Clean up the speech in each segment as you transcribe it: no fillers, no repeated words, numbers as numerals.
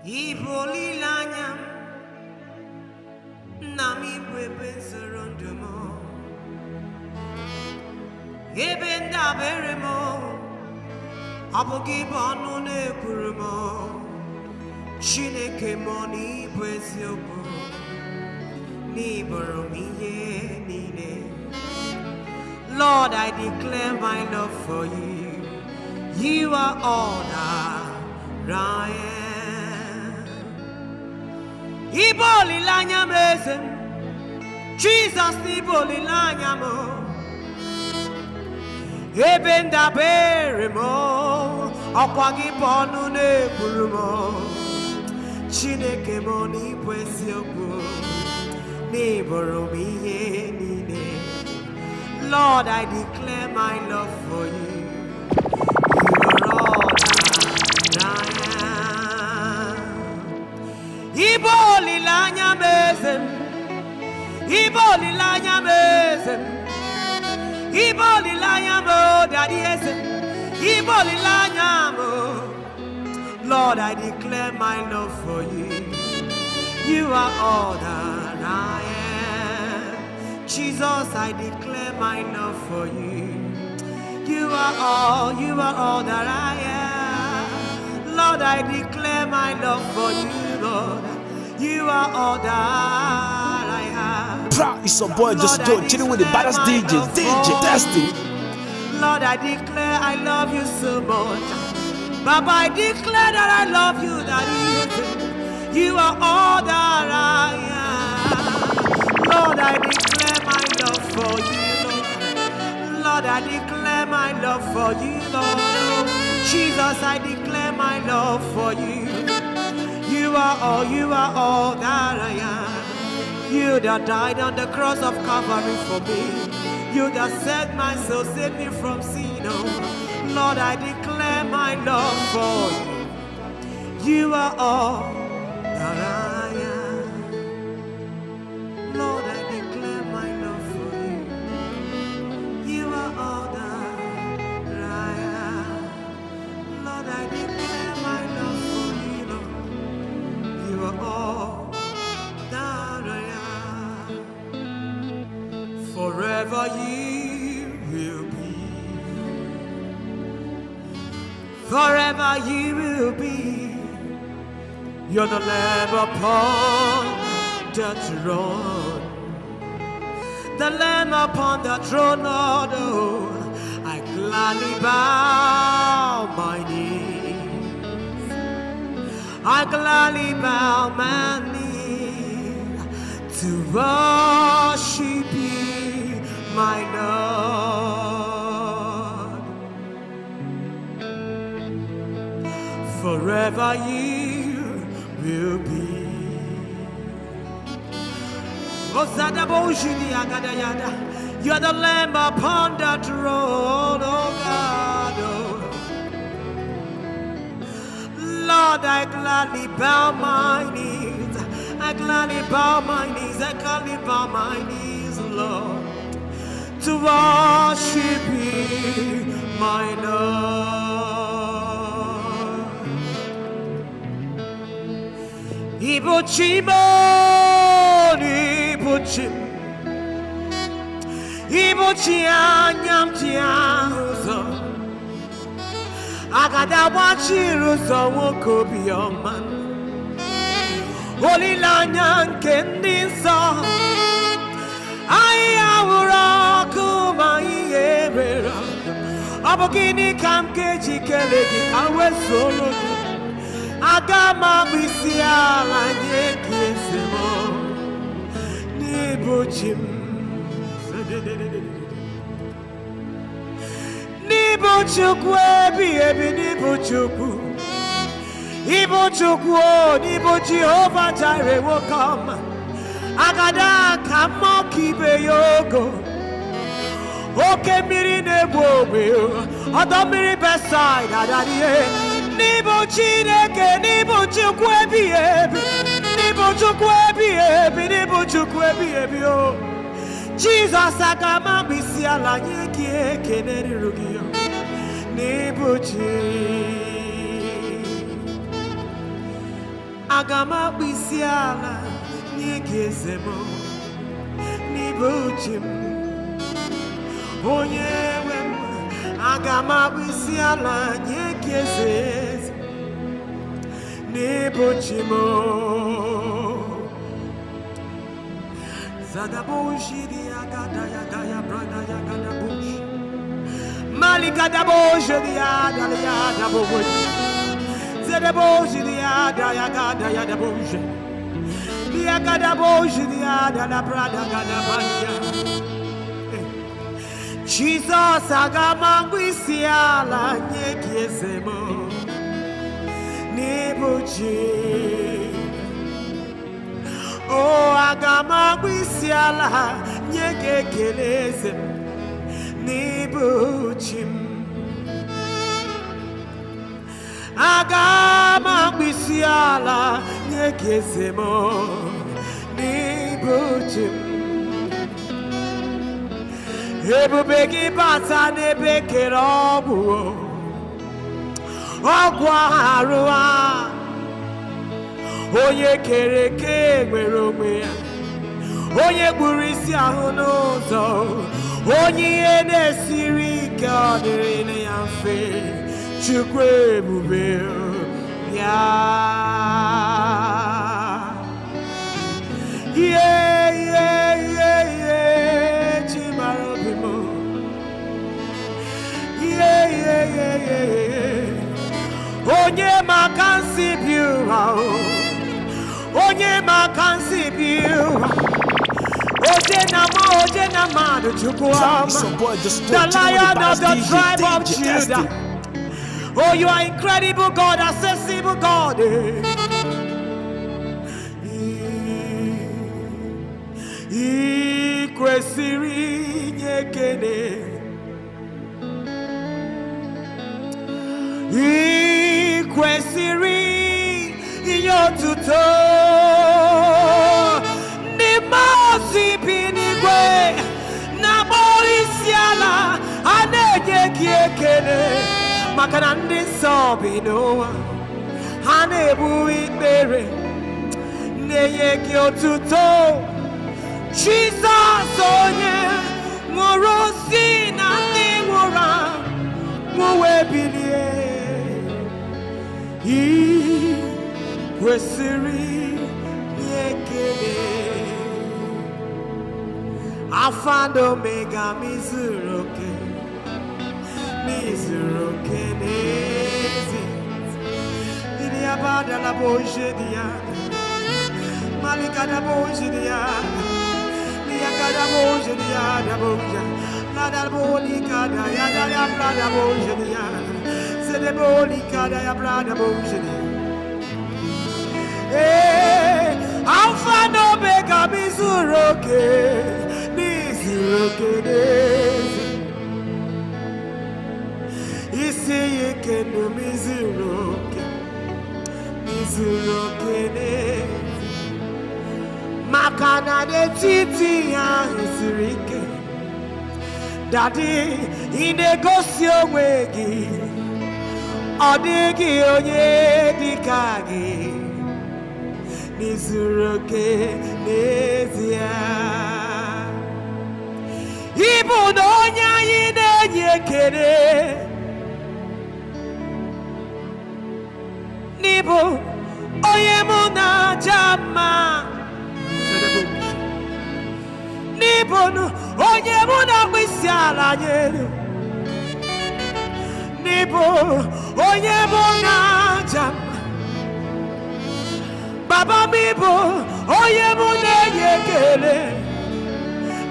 Ibolilanyam nami bwebe zerondemo ebenda beremo abogi bonu nekuremo Chineke moni bweziobu ni boromiye nine. Lord, I declare my love for you. You are all that I am. Iboli lanya mezem, Jesus iboli lanya mo. Ebenda beremo, akwagi bonu ne burumo. Chineke moni bweziobu ni boromiye nine. Lord, I declare my love for you. You are all that I am. Iboli lanya mezem, iboli lanya mezem, iboli lanya mo daddy esem, iboli lanya mo. Lord, I declare my love for you. You are all that I am. Jesus, I declare my love for you. You are all that I am. Lord, I declare my love for you, Lord. You are all that I have. It's a boy just chilling with the baddest DJs, DJ Testing. Lord, I declare I love you so much. Baba, I declare that I love you, Daddy. You are all that I am. Lord, I declare my love for you, Lord. Lord, I declare my love for you, Lord. Jesus, I declare my love for you. You are all that I am. You that died on the cross of Calvary for me. You that set my soul, saved me from sin. Oh, Lord, I declare my love for you. You are all that I am. Lord, I declare my love for you. You are all that I am. Lord, I declare my love for you, Lord. You are all that I am. Forever you will be. Forever you will be. You're the Lamb upon the throne. The Lamb upon the throne, Lord. Oh, I gladly bow my knees. I gladly bow my knees to worship you, my Lord. Forever you will be. You are the Lamb upon the throne, oh God. Oh. Lord, I gladly bow my knees. I gladly bow my knees. I gladly bow my knees, Lord, to worship you, my Lord. Ibuchimo, Ibuchim, Ibuchianyam Tiazo, Agada Wachiruzo Wokobioman, Holy Lanyan Kendinso, Ayawura Kumayera, Abogini Kamkeji Kelegi, Awe Solo. Agama bisia anye kesemo nibuchim nibuchukwu ebi nibuchukwu ibuchukwu nibu Jehovah Jireh will come agada kamo kibe yogo oke miri nebwe odomiri beside adadie Nibo Chineke, Nibo Chukwebi ebi, Nibo Chukwebi ebi, Nibo Chukwebi ebi o. Jesus agama bisi ala nyeki ekeneri rugio, Nibo Chi. agama bisiala nyegezemo nibuchim onyewem agama bisiala nyegezez nibuchimo zadaboshi diagada yagaya brada yagada bush malikada boshi diada yada bosh zadaboshi diada yagada yada bosh diagada boshi diada la brada gada banya Jesus agama bisiala nyegezemo nibuchi oh agama bisiala nyegekeleze nibuchi agama bisiala nyegezemo nibuchi ebubegi bata nebekere ọgwụ arụa onye kere eke nwere onwe ya onye gburu isi ahụ n'ụzọ onye ihe na-esiri ike ọ dịrị ya mfe Chukwu ebube ya onye makansi biwa onye makansi biwa oje na madu chukwama the lion of the tribe of Judah. Oh, you are incredible God, accessible God. Ikwesiri nyekene ikwesiri iyotuto ni mozi binigwe na boisiala anege kiekene makana ndi sobi noa hanebu ikpere neye kiotuto Jesus onye nwụrụ si na ndị nwụrụ anwụ bilie ikwesịrị ekele Alpha and Omega mizuru oke n'ezie ili abada la boje dia malika da boje dia kada boje dia da boja la da bolika da ya da ya brada boje dia se de bolika da ya brada boje dia Alpha and Omega mizuroke isi yeke no mizuroke makana de titi ya isirike daddy inegosi onwe gị ọ dịghị onye dịka gị n'izuroke n'ezie ịbụ na onye anyị na-enye ekele n'ịbụ onye mụ na-aja mma n'ịbụ onye mụ na-akpịsị ala nyere n'ịbụ onye mụ na-aja mma baba m ịbụ onye mụ na-enye ekele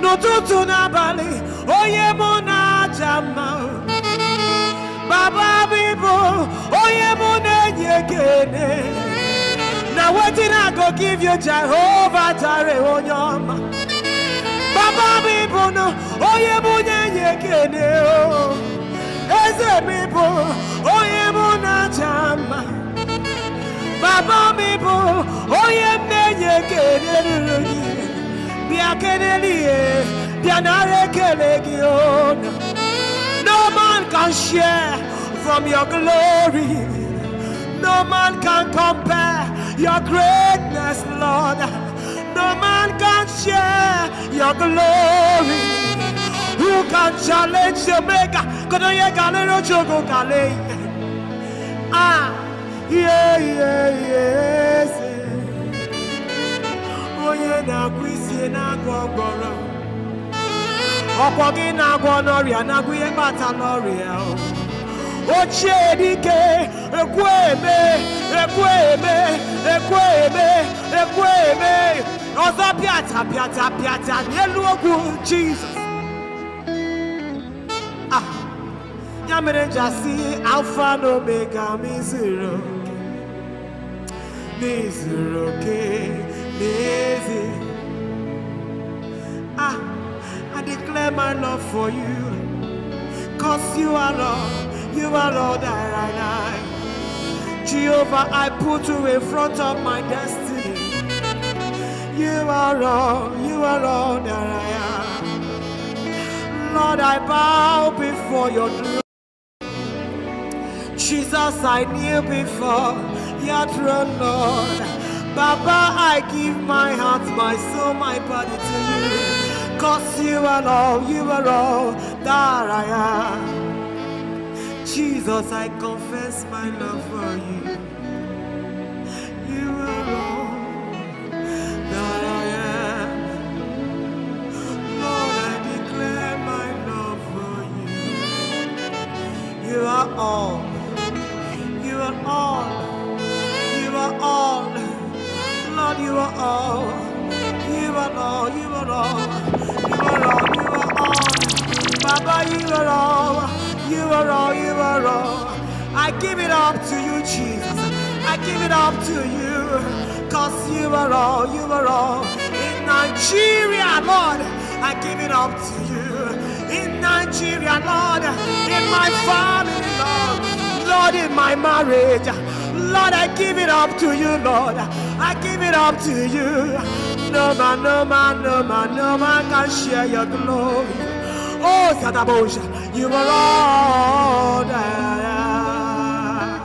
n'ụtụtụ n'abalị onye mụ na-aja mma baba m ịbụ onye mụ na-enye ekele na wetin I go give you Jehovah Jireh onye ọma baba m ịbụ onye mụ na-enye ekele eze m ịbụ onye mụ na-aja mma baba m ịbụ onye m na-enye ekele ruru gị bịa kenelie bịa nara ekele gị no man can share from your glory no man can compare your greatness, Lord. No man can share your glory. Who can challenge the maker? Ah, yeah, yes. Oh, yeah, now we see now go. Opogi na gwonoria na gwe bataloria. O chedike ekweme. Ozo piata nelu ogu Jesus. Ah. Nyamere jasi Alpha and Omega mizero. Ah. I declare my love for you, 'cause you are Lord that I like. Jehovah, I put you in front of my destiny. You are Lord that I am. Lord, I bow before your throne. Jesus, I kneel before your throne, Lord. Baba, I give my heart, my soul, my body to you. 'Cause you are all that I am. Jesus, I confess my love for you. You are all that I am. Lord, I declare my love for you. You are all. You are all. You are all. Lord, you are all. You are all. You are all. Baba, you are all. You are all. I give it up to you, Jesus. I give it up to you. 'Cause you are all. In Nigeria, Lord, I give it up to you. In Nigeria, Lord, in my family, Lord, in my marriage, Lord, I give it up to you, Lord. I give it up to you. No man can share your glory. Oh, Sadabosha, you are all that I am.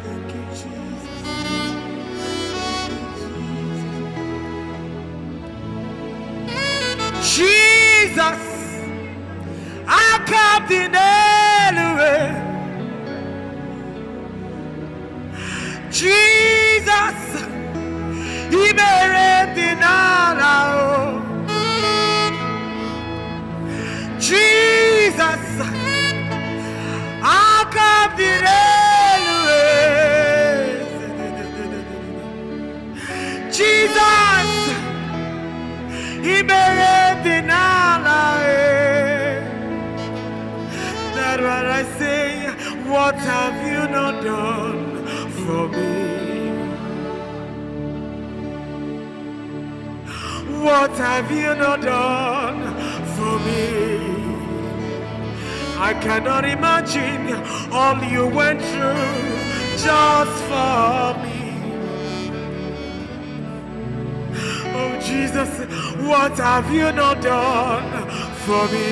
Thank you, Jesus. Jesus, I come in anyway. Jesus, He made the now. Jesus, I come the way. Jesus, He made the now. That's what I say. What have you not done for me? What have you not done for me? I cannot imagine all you went through just for me. Oh Jesus, what have you not done for me?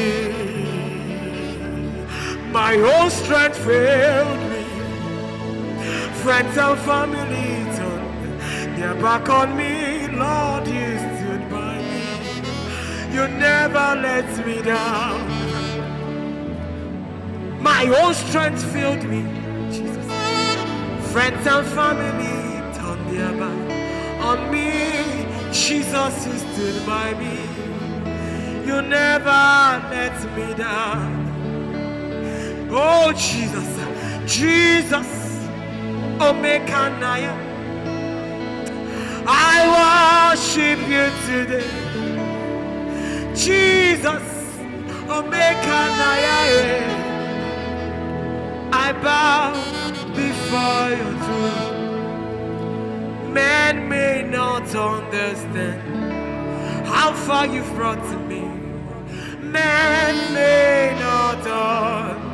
My whole strength failed me. Friends and family turned their back on me. Lord, you stood by me. You never let me down. My whole strength failed me, Jesus. Friends and family turned their back on me. Jesus, you stood by me. You never let me down. Oh, Jesus, Jesus, Omega Naya. I worship you today. Jesus, Omega Naya. I bow before your throne. Men may not understand how far you've brought to me. Men may not understand.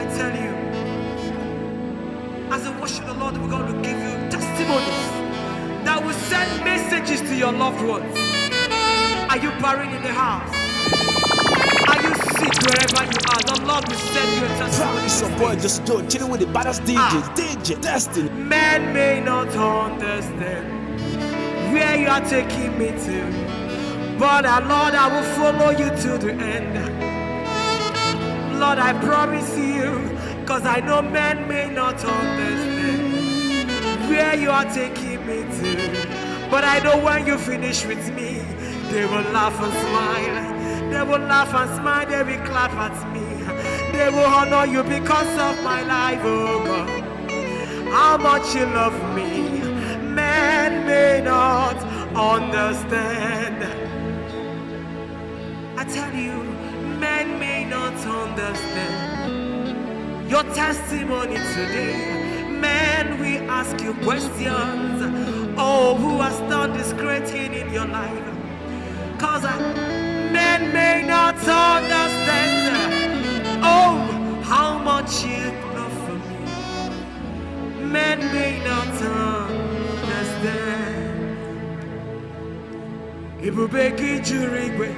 I tell you, as I worship the Lord, we're going to give you testimonies that will send messages to your loved ones. Are you buried in the house? Are you sick wherever you are? The Lord long you said you were Family support, just do it. Chilling with the baddest DJ, DJ Destiny. Men may not understand where you are taking me to, but Lord, I will follow you to the end. Lord, I promise you, because I know men may not understand where you are taking me to, but I know when you finish with me, they will laugh and smile. They will laugh and smile, they will clap at me. They will honor you because of my life, oh God. How much you love me, men may not understand. I tell you, men may not understand your testimony today. Men, we ask you questions. Oh, who has done this great thing in your life? Cause men may not understand. Oh, how much you love for me. Men may not understand. Ebubeki jurigwe,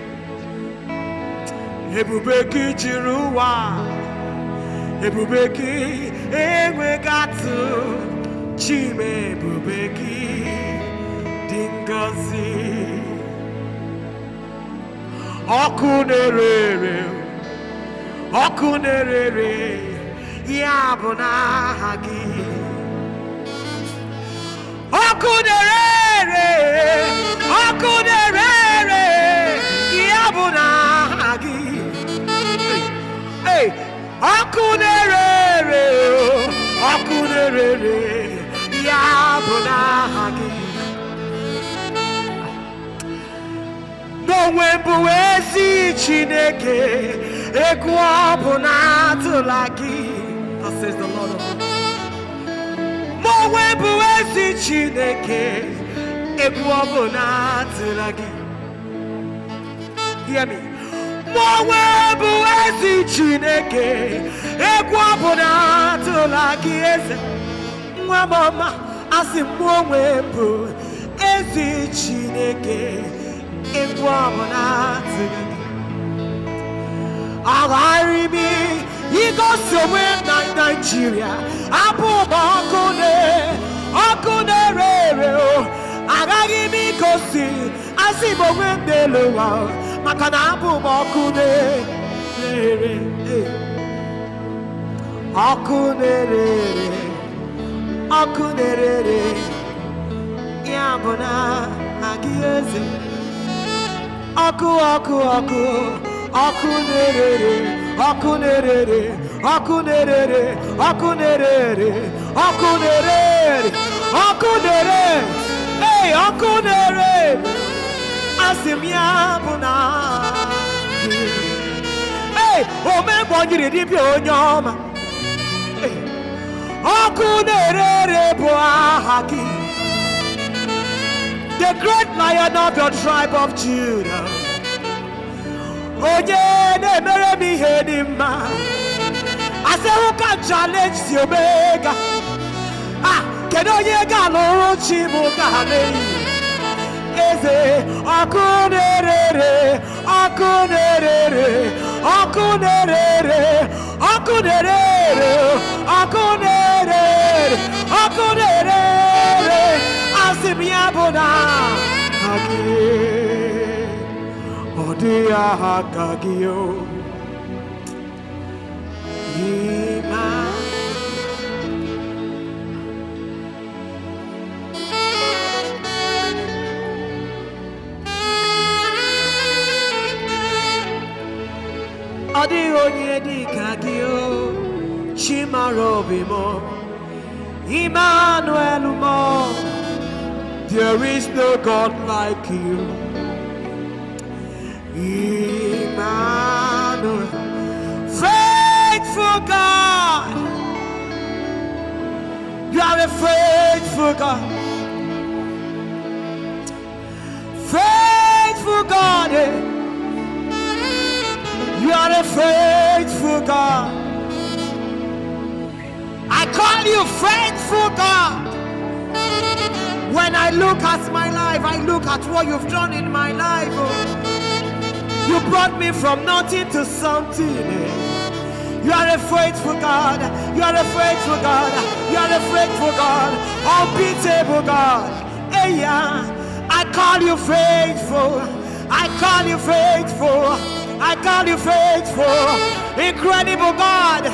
ebubeki juruwa, ebubeki enwe gatu, chime ebubeki dingozi. Okunerere, okunerere, yabuna hagi. Okunerere, okunerere, yabuna hagi. Hey, okunerere, okunerere, yabuna hagi. Uzoegbu ezi Chineke egwu ọbụna atụla gị. That says the Lord of hosts. Uzoegbu ezi Chineke egwu ọbụna atụla gị. Hear me. Uzoegbu ezi Chineke egwu ọbụna atụla gị eze. Nwa mama asị m uzoegbu ezi Chineke. Agarimi, he goes somewhere in Nigeria. Abu Bakune, Akune Rero, Agarimi Kosi, Asibo Wendeloa, Makanabu Bakune, Akune, Akune, Yabona, Agiezi. Aku, aku, aku, aku nerere, aku nerere, aku nerere, aku nerere, aku nerere, aku nerere, hey, aku nerere, asimya buna, hey, ome bonjiri di pionyoma, hey, aku nerere boahaki. The great lion of your tribe of Judah. Oh yeah, they marry me hedima. I say who can challenge the Omega? Ah, can you get no chimukale? Eze akunere, akunere, akunere, akunere, akunere, akunere. Asimiabona hagi odia hakagio ima odi onye dikagio chimarobimo Emmanuel mo. There is no God like you, Emmanuel, faithful God. You are a faithful God, faithful God. You are a faithful God. I call you faithful God. When I look at my life, I look at what you've done in my life. Oh. You brought me from nothing to something. You are a faithful God. You are a faithful God. You are a faithful God. Unbeatable God. Hey, yeah. I call you faithful. I call you faithful. I call you faithful. Incredible God.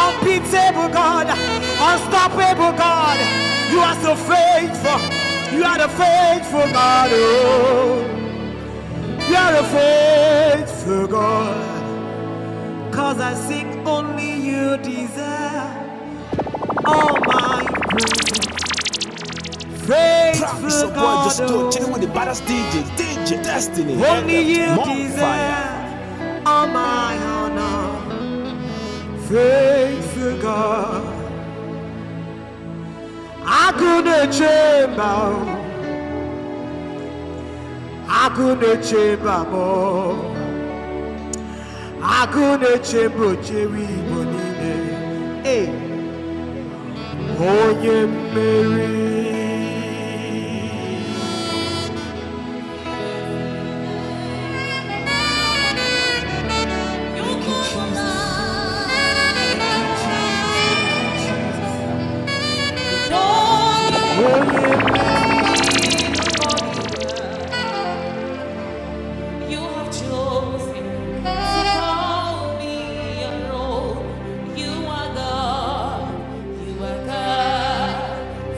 Unbeatable God. Unstoppable God. You are so faithful. You are the faithful God. Oh. You are a faithful God. 'Cause I sing only you deserve all my praise. Faithful God, just chilling with the baddest DJ Destiny. only you deserve all my honor. Faithful God, I couldn't chamber, more. I couldn't chamber, Jerry Bonine. Hey, oh, yeah, Mary. You have chosen to call me your own. You are God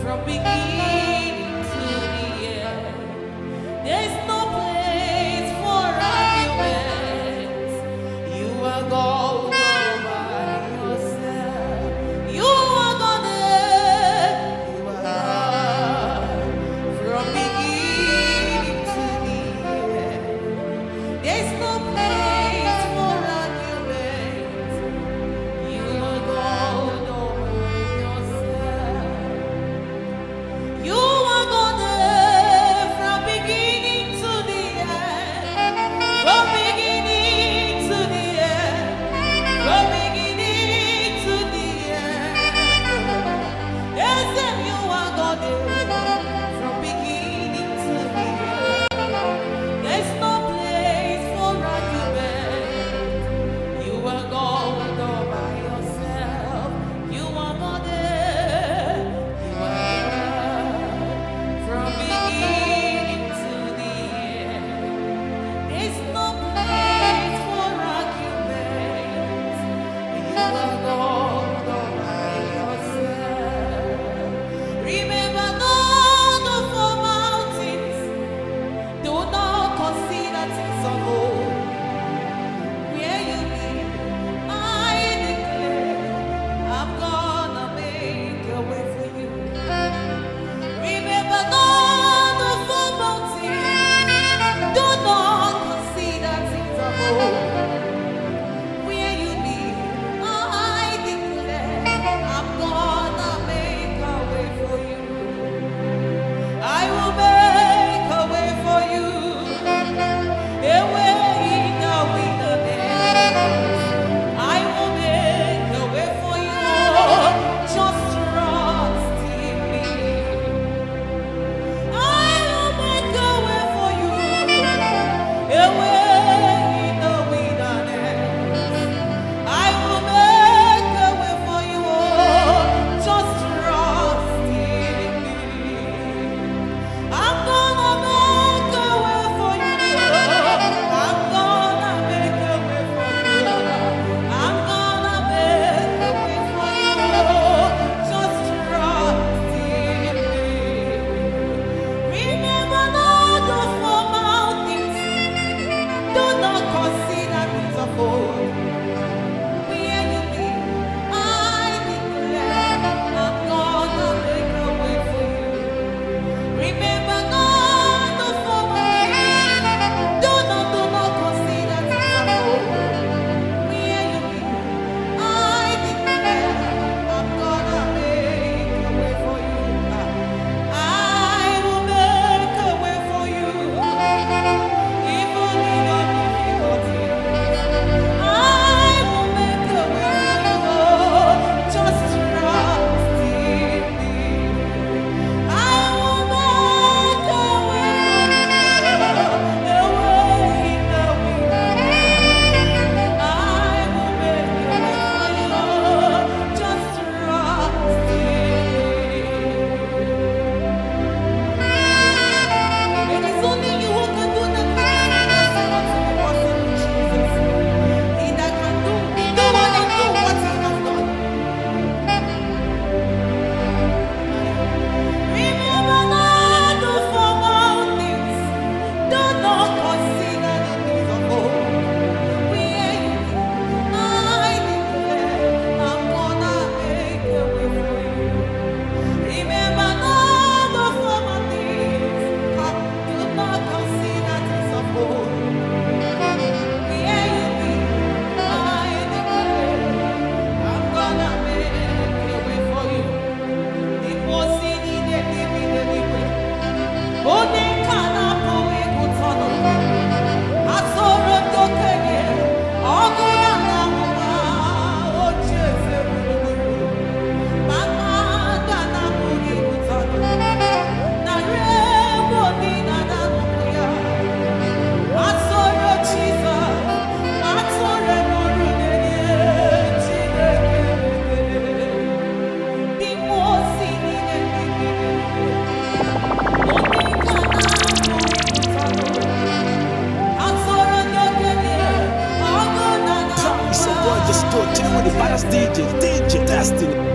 from beginning. baddest DJ Destiny.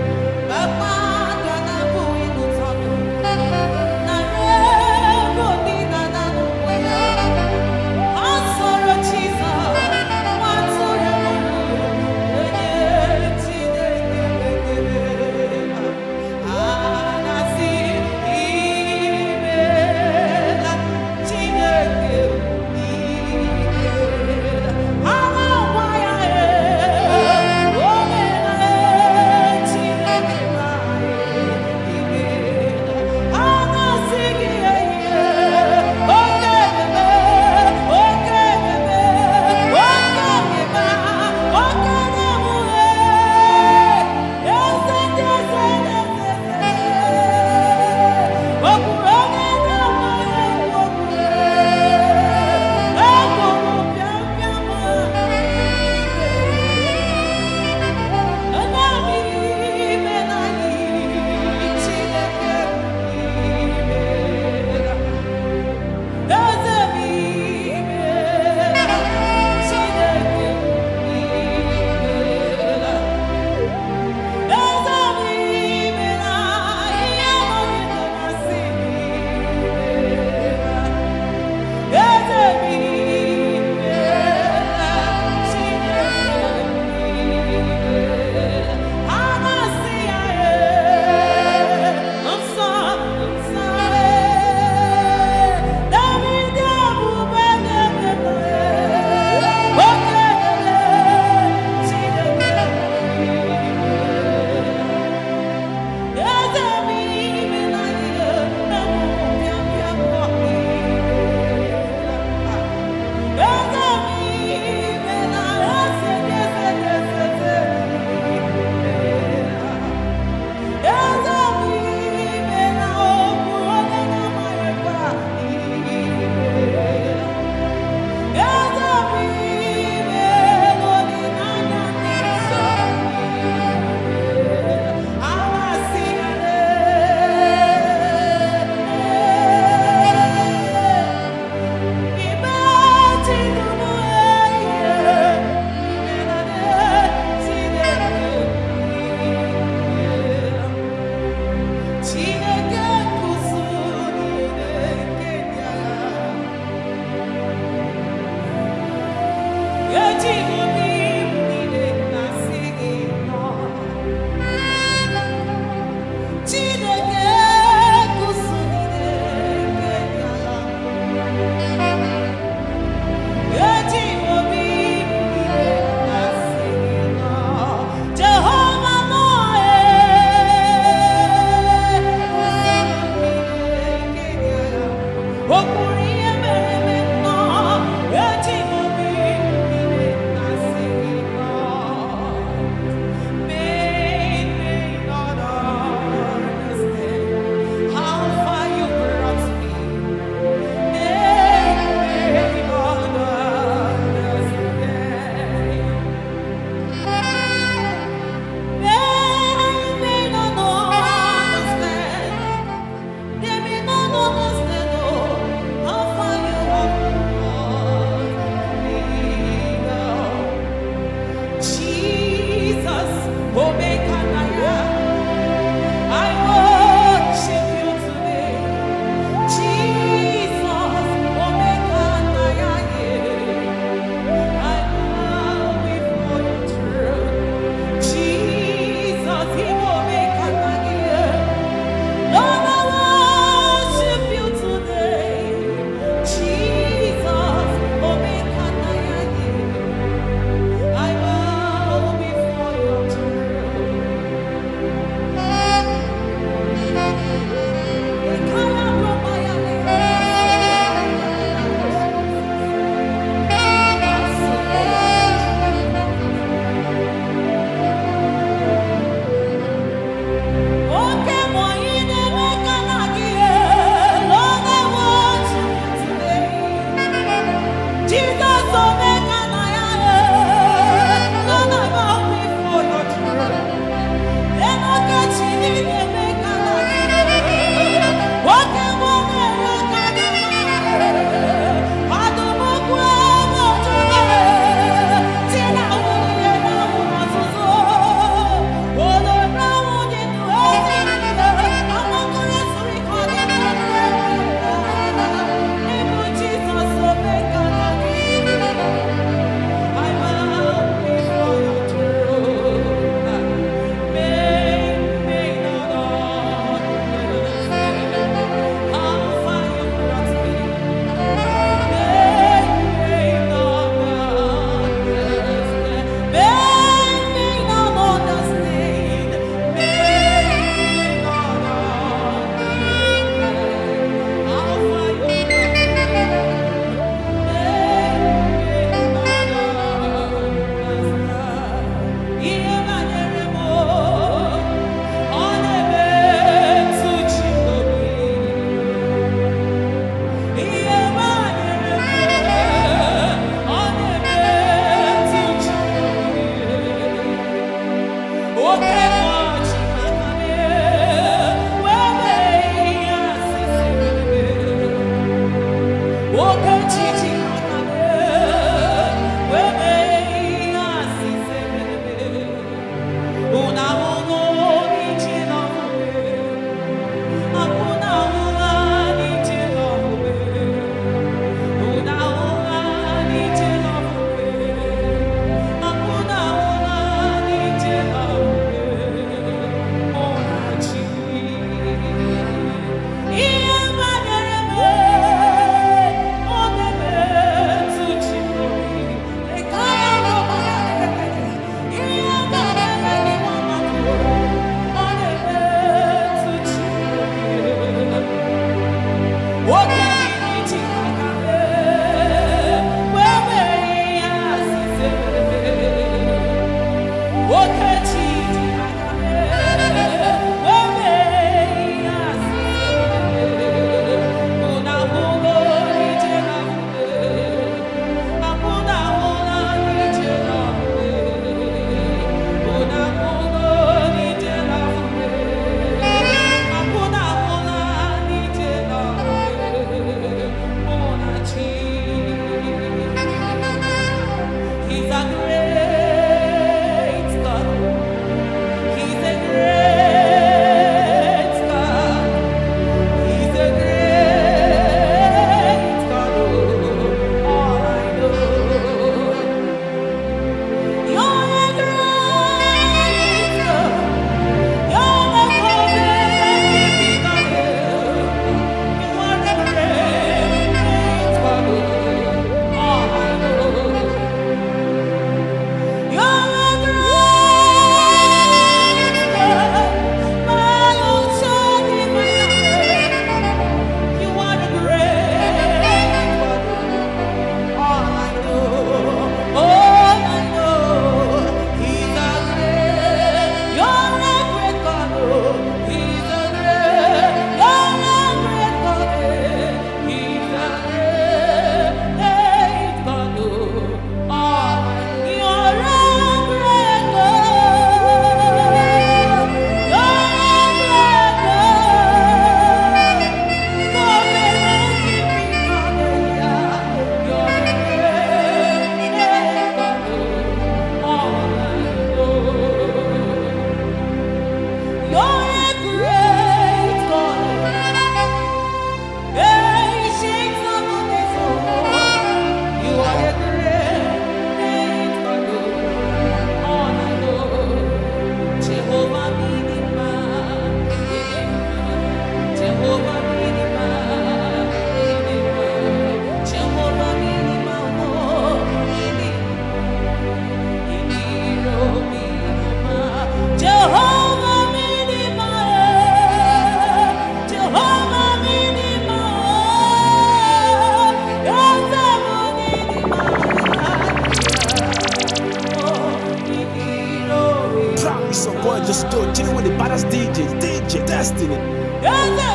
just do it. Chilling with the baddest DJ, DJ Destiny. Yeah.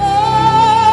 Oh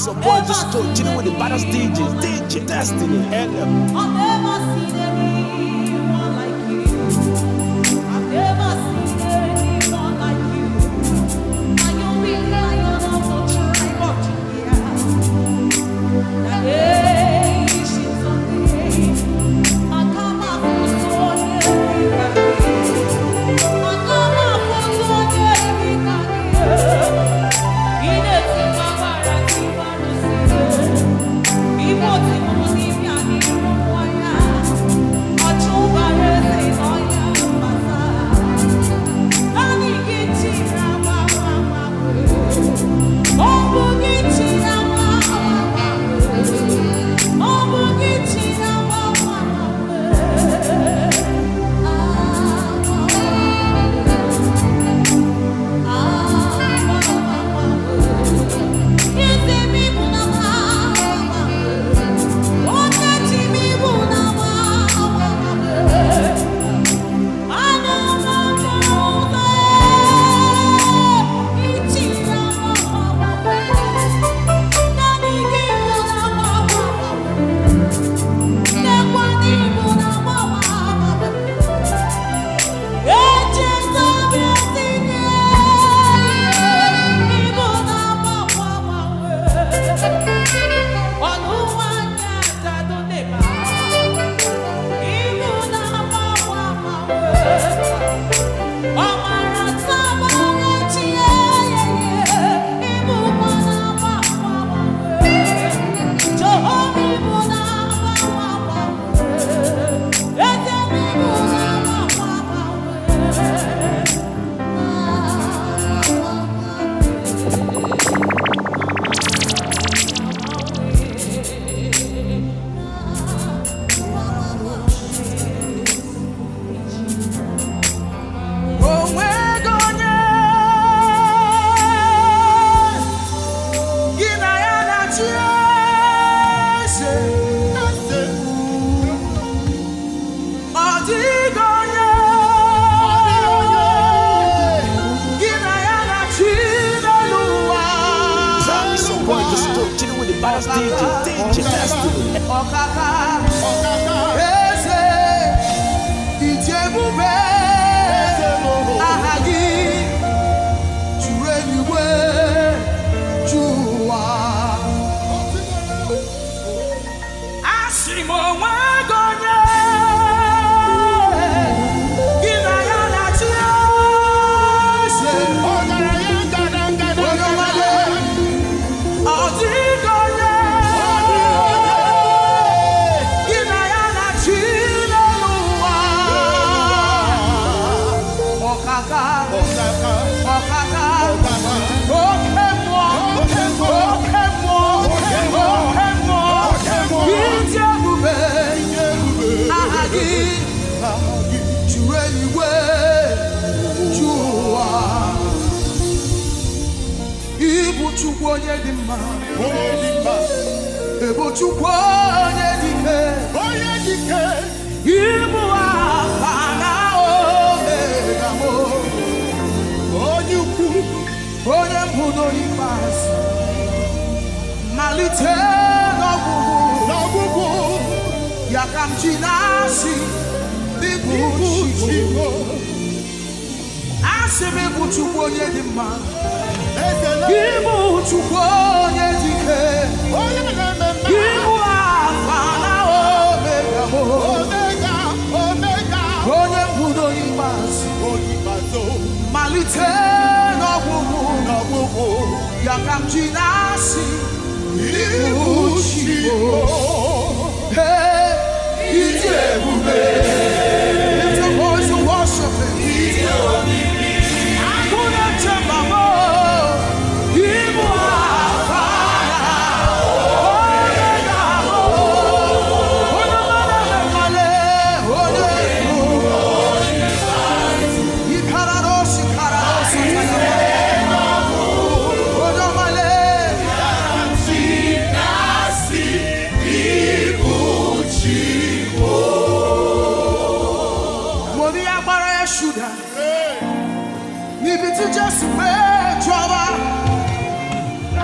Support this show, chilling with the baddest DJs, DJ Destiny. I've never seen anyone like you. I've never seen anyone like you. And you'll be lion of the tribe of Judah. The nations of the age. I come up for baddest DJ Destiny. Onye dị mma, ebo Chukwu onye dike, ịbụ Alfa na Omega mo, onye ukwu, onye mbụ n'ikpeazụ, malite n'ọgwụgwụ, ya ka m ji na-asị n'ịbụ Chukwu. Asimi buchukwu onye dị mma. Ibu chukwu onye dị ike. Ibu Alfa na Omega. Onye mbudo ikpeazụ. Malite n'ọgwụgwụ. Ya ka m ji na-asị. Ibu Chukwu. Ije ebube. Lift your voice and worship Him. Just pray, trouble. I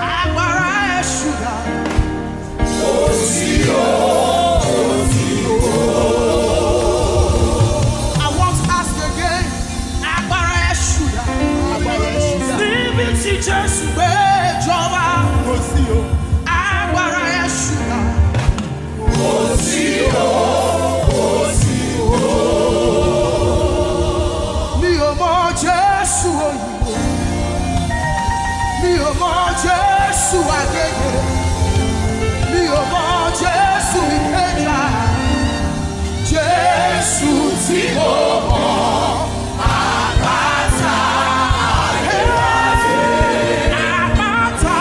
want to ask again. Just pray, trouble. Jésù agége, mi ò mọ Jésù ìkẹjà, Jésù tí mo mọ̀, àpáta ayérayé, àpáta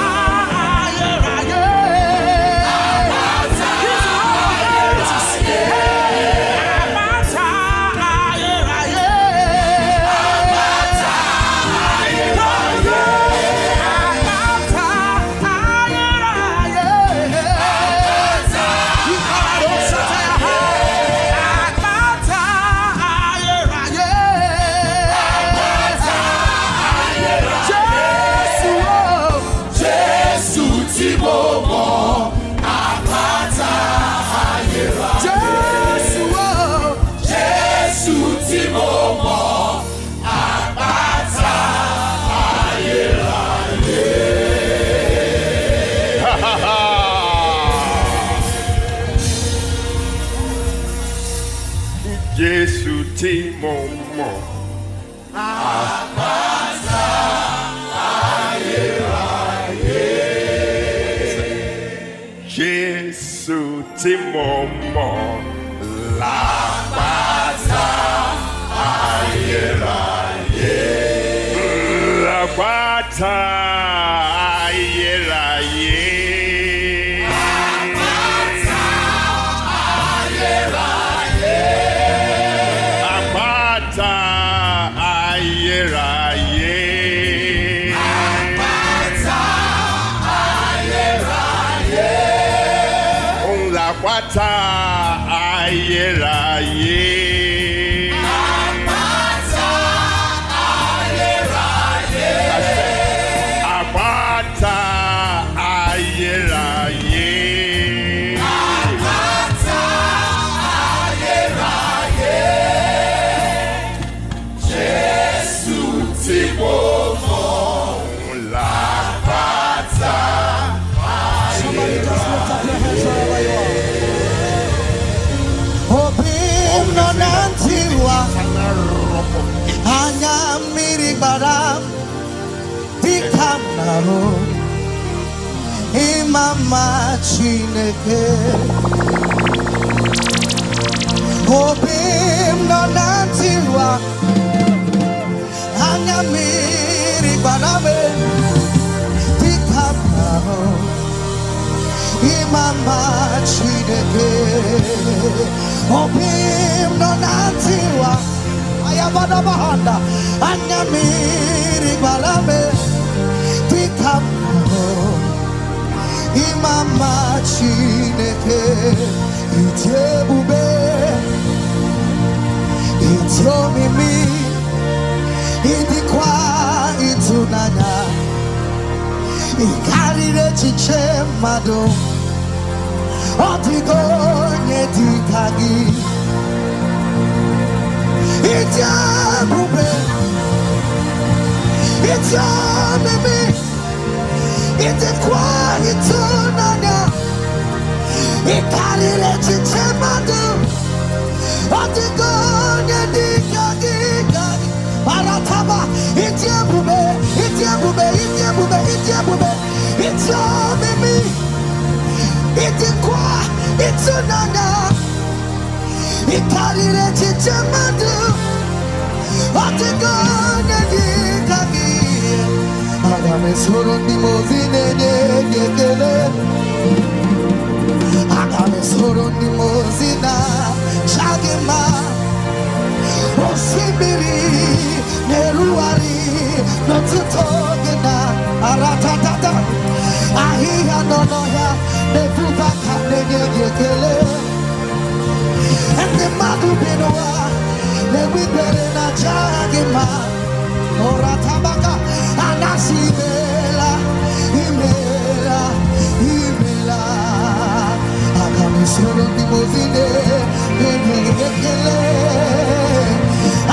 ayérayé, àpáta ayérayé, àpáta ayérayé, àpáta ayérayé. Jésù tí mo mọ̀, àpáta ayérayé. Jésù tí mo mọ̀, l'àpáta ayérayé. L'àpáta ayérayé. Àpáta ayérayé. Àpáta ayérayé. Àpáta ayérayé. Àpáta ayérayé. Jésù tí mo mọ̀, l'àpáta ayérayé. Nantiwa hanya miri baram dikamnaro imama Chineke obim nantiwa hanya miri baram dikamnaro imama Chineke obim nantiwa ayabada bahanda anyamiri balame tikamno imama Chineke itebube itiomimi idikwa itunanya ikarire chiche mmadụ ọdịgo onye dịka gị ịdị ebube It's your baby. It's a quiet tonight. It carried a chichemadu. What the gun and the gaggy. Parataba. It's your bube. It's your bube. It's your bube. It's your bube. It's your baby. It's a quiet. It's tonight. It carried a chichemadu. What the gun and the gaggy. Agame soro ni mozine nyekele. Agame soro ni mozina shagema. Osibiri neruari notutogena aratatata. Ahiya nonoya nefuka nyekele. And the madu benoa newibere na shagema. Oratabaka anasimela imela imela agame soro ni mozine nyekele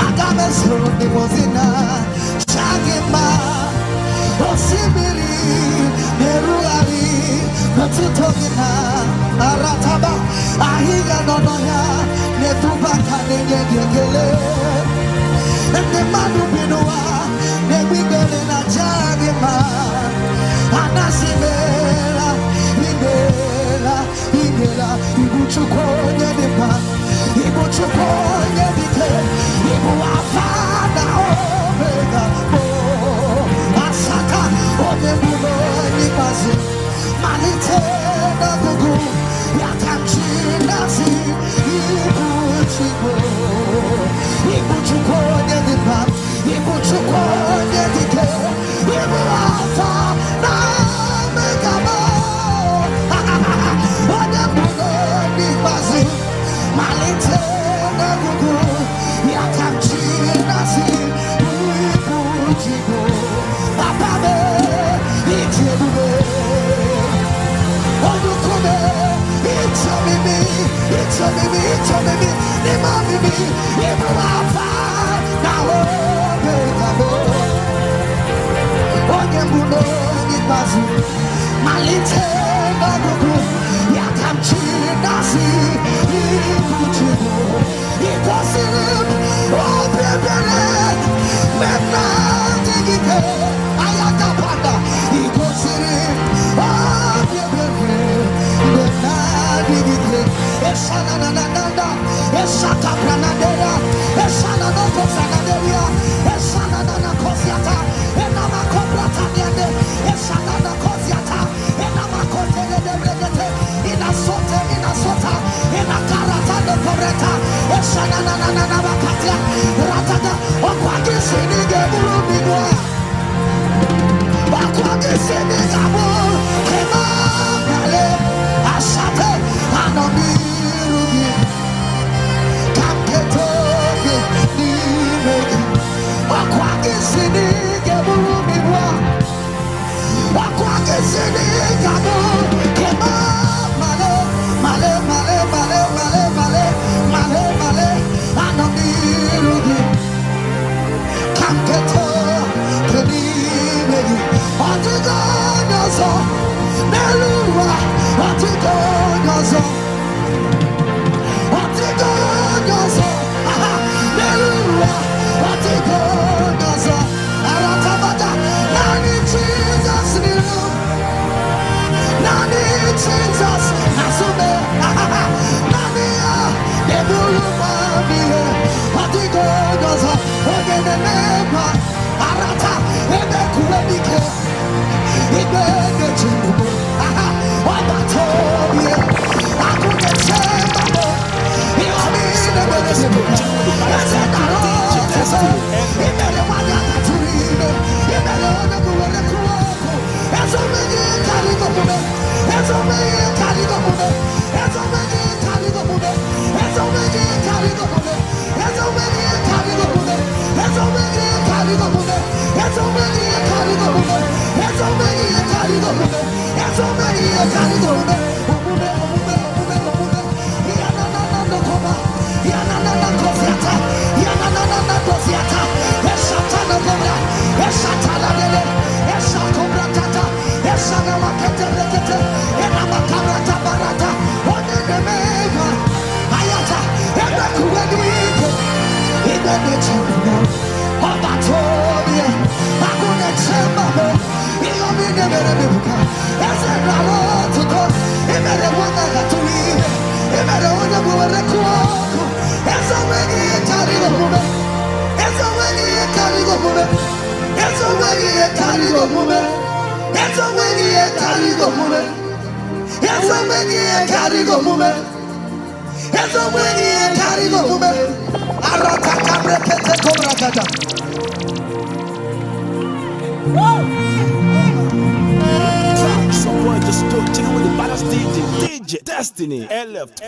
agame soro ni mozina shagema osibiri neruari natutogina arataba ahiga nonoya netubaka nyekele. And the man who been away, they be better than Jagima. Anasimela, Ibela, Ibela, Ibuchukonya de Pan, Ibuchukonya de Ken, Ibuafana, Omega, Asaka, Omebuno, Nibazi, Malite, Nabugu, Yakamchi, Nasi, Ibuchiko. Ibuchukonya de Pan, Ibuchukonya de Ken, Ibuafa, na Megamo, Odebuno, Nibazi, Malite, Nabugu, Yakamchi, Nasi, Ibuchiko, Papabe, Ichebube, Odukume, Ichomimi, Ichomimi, Ichomimi, Nimamimi, Ibuafa, Naho, Megamo, Odebuno, Nibazi, Malite, Nabugu, Yakamchi, Nasi, Ibuchiko, Ikosim, Obebelet, Mena, Digike, Ayakapanda, Ikosim, Obebelet, Mena, Digike, Eshanananda, Eshakapranadera, Eshananokosanaderia, Eshananakosiata, Enamakobrataниande, Eshananakosiata, Enamakotelebregete, Inasota, Inakarata de Correta, Eshanananabakatia, Ratada, Okwaki Sinige Burubigwa. Some boy just talk, chilling with the baddest DJ. DJ Destiny, aloft.